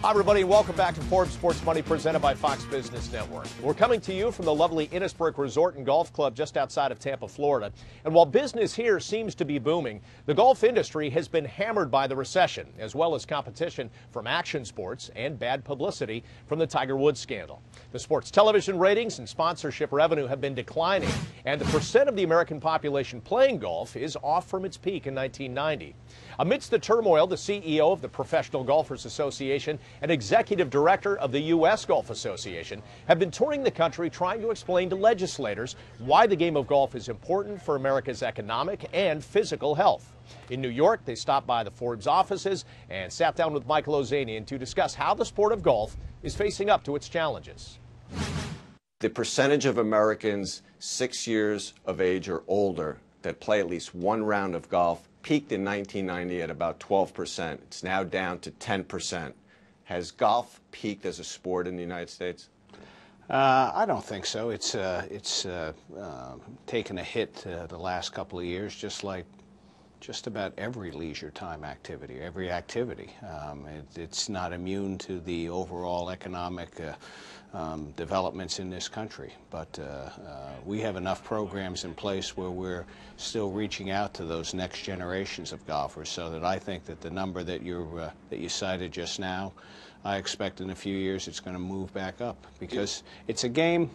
Hi, everybody, and welcome back to Forbes Sports Money presented by Fox Business Network. We're coming to you from the lovely Innisbrook Resort and Golf Club just outside of Tampa, Florida. And while business here seems to be booming, the golf industry has been hammered by the recession, as well as competition from action sports and bad publicity from the Tiger Woods scandal. The sports television ratings and sponsorship revenue have been declining, and the percent of the American population playing golf is off from its peak in 1990. Amidst the turmoil, the CEO of the Professional Golfers Association and executive director of the U.S. Golf Association have been touring the country trying to explain to legislators why the game of golf is important for America's economic and physical health. In New York, they stopped by the Forbes offices and sat down with Michael Ozanian to discuss how the sport of golf is facing up to its challenges. The percentage of Americans 6 years of age or older that play at least one round of golf peaked in 1990 at about 12%. It's now down to 10%. Has golf peaked as a sport in the United States? I don't think so. It's taken a hit the last couple of years, just like just about every leisure time activity, every activity. It's not immune to the overall economic developments in this country, but we have enough programs in place where we're still reaching out to those next generations of golfers, so that I think that the number that you cited just now, I expect in a few years it's going to move back up, because it's a game.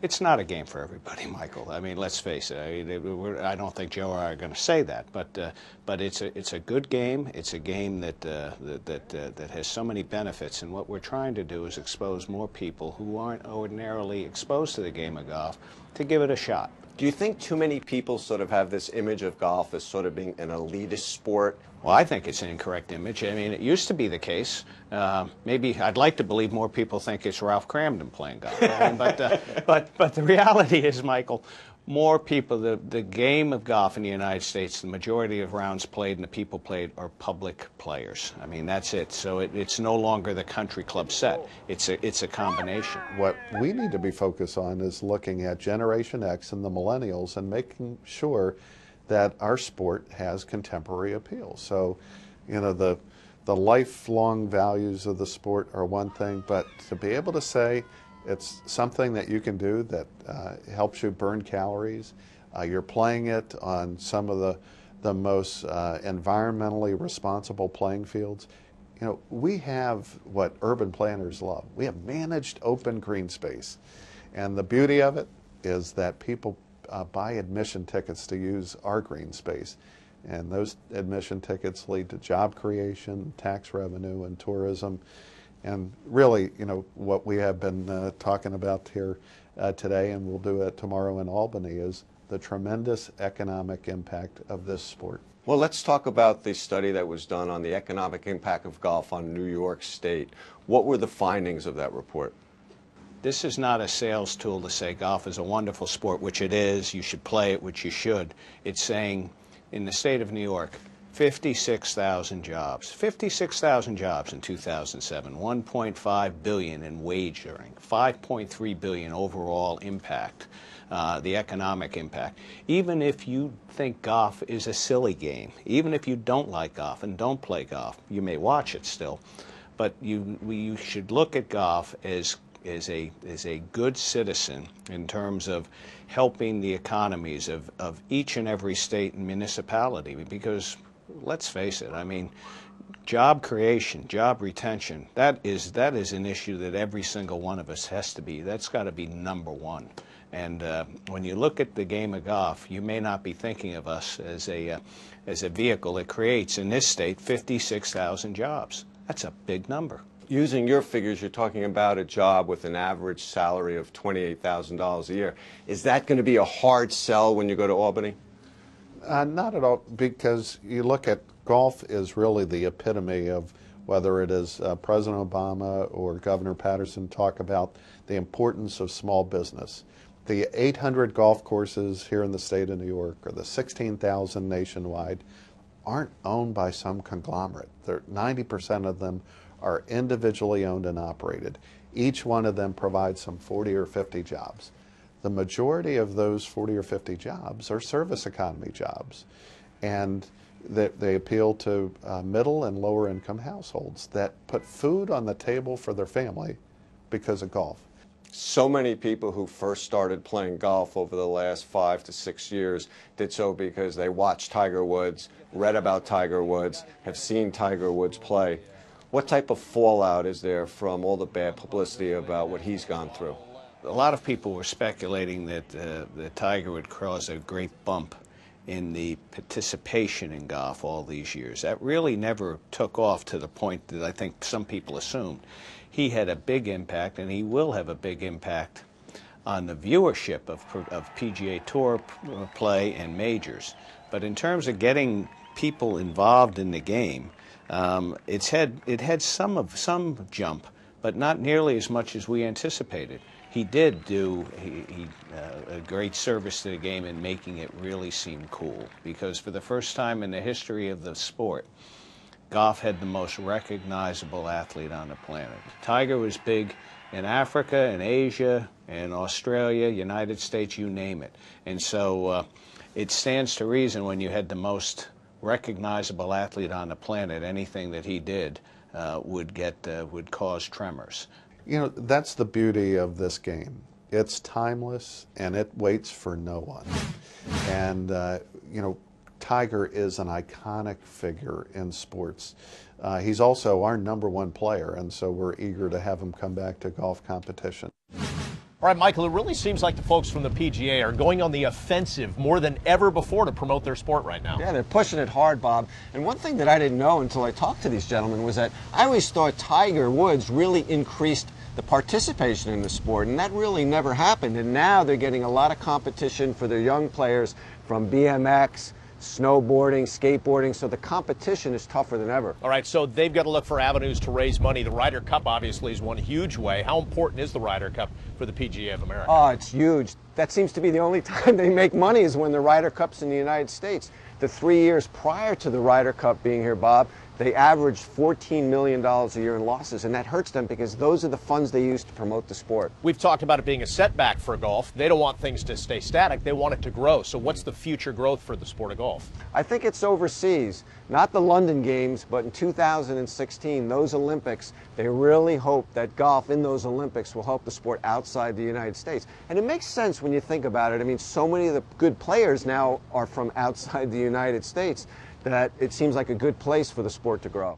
It's not a game for everybody, Michael. I mean, let's face it. I don't think Joe or I are going to say that, but it's a good game. It's a game that has so many benefits, and what we're trying to do is expose more people who aren't ordinarily exposed to the game of golf to give it a shot. Do you think too many people sort of have this image of golf as sort of being an elitist sport? Well, I think it's an incorrect image. I mean, it used to be the case. Maybe I'd like to believe more people think it's Ralph Cramden playing golf. I mean, but the reality is, Michael, more people, the game of golf in the United States, the majority of rounds played and the people played are public players. I mean, that's it. So it's no longer the country club set. It's a combination. What we need to be focused on is looking at Generation X and the millennials and making sure that our sport has contemporary appeal. So, you know, the lifelong values of the sport are one thing, but to be able to say it's something that you can do that helps you burn calories, you're playing it on some of the most environmentally responsible playing fields. You know, we have what urban planners love. We have managed open green space. And the beauty of it is that people buy admission tickets to use our green space, and those admission tickets lead to job creation, tax revenue, and tourism. And really, you know, what we have been talking about here today, and we'll do it tomorrow in Albany, is the tremendous economic impact of this sport. Well, let's talk about the study that was done on the economic impact of golf on New York State. What were the findings of that report? This is not a sales tool to say golf is a wonderful sport, which it is. You should play it, which you should. It's saying in the state of New York, 56,000 jobs. 56,000 jobs in 2007. 1.5 billion in wage earning. 5.3 billion overall impact, the economic impact. Even if you think golf is a silly game, even if you don't like golf and don't play golf, you may watch it still, but you should look at golf as a good citizen in terms of helping the economies of each and every state and municipality, because let's face it, I mean, job creation, job retention, that is an issue that every single one of us has to be. That's got to be number one. And when you look at the game of golf, you may not be thinking of us as a vehicle that creates, in this state, 56,000 jobs. That's a big number. Using your figures, you're talking about a job with an average salary of $28,000 a year. Is that going to be a hard sell when you go to Albany? Not at all, because you look at golf is really the epitome of, whether it is President Obama or Governor Patterson talk about the importance of small business. The 800 golf courses here in the state of New York, or the 16,000 nationwide, aren't owned by some conglomerate. 90% of them are individually owned and operated. Each one of them provides some 40 or 50 jobs. The majority of those 40 or 50 jobs are service economy jobs. And They appeal to middle and lower income households that put food on the table for their family because of golf. So many people who first started playing golf over the last 5 to 6 years did so because they watched Tiger Woods, read about Tiger Woods, have seen Tiger Woods play. What type of fallout is there from all the bad publicity about what he's gone through? A lot of people were speculating that the Tiger would cause a great bump in the participation in golf all these years. That really never took off to the point that I think some people assumed. He had a big impact, and he will have a big impact on the viewership of PGA Tour play and majors. But in terms of getting people involved in the game, it had some jump, but not nearly as much as we anticipated. He did do a great service to the game in making it really seem cool, because for the first time in the history of the sport, golf had the most recognizable athlete on the planet. Tiger was big in Africa, in Asia, in Australia, United States, you name it. And so it stands to reason when you had the most recognizable athlete on the planet, anything that he did would cause tremors. You know, that's the beauty of this game. It's timeless, and it waits for no one. And, you know, Tiger is an iconic figure in sports. He's also our #1 player, and so we're eager to have him come back to golf competition. All right, Michael, it really seems like the folks from the PGA are going on the offensive more than ever before to promote their sport right now. Yeah, they're pushing it hard, Bob. And one thing that I didn't know until I talked to these gentlemen was that I always thought Tiger Woods really increased the participation in the sport, and that really never happened. And now they're getting a lot of competition for their young players from BMX, snowboarding, skateboarding, so the competition is tougher than ever. All right, so they've got to look for avenues to raise money. The Ryder Cup obviously is one huge way. How important is the Ryder Cup for the PGA of America? Oh, it's huge. That seems to be the only time they make money is when the Ryder Cup's in the United States. The 3 years prior to the Ryder Cup being here, Bob, they averaged $14 million a year in losses, and that hurts them because those are the funds they use to promote the sport. We've talked about it being a setback for golf. They don't want things to stay static. They want it to grow. So what's the future growth for the sport of golf? I think it's overseas. Not the London Games, but in 2016, those Olympics, they really hope that golf in those Olympics will help the sport outside the United States. And it makes sense when you think about it. I mean, so many of the good players now are from outside the United States that it seems like a good place for the sport to grow.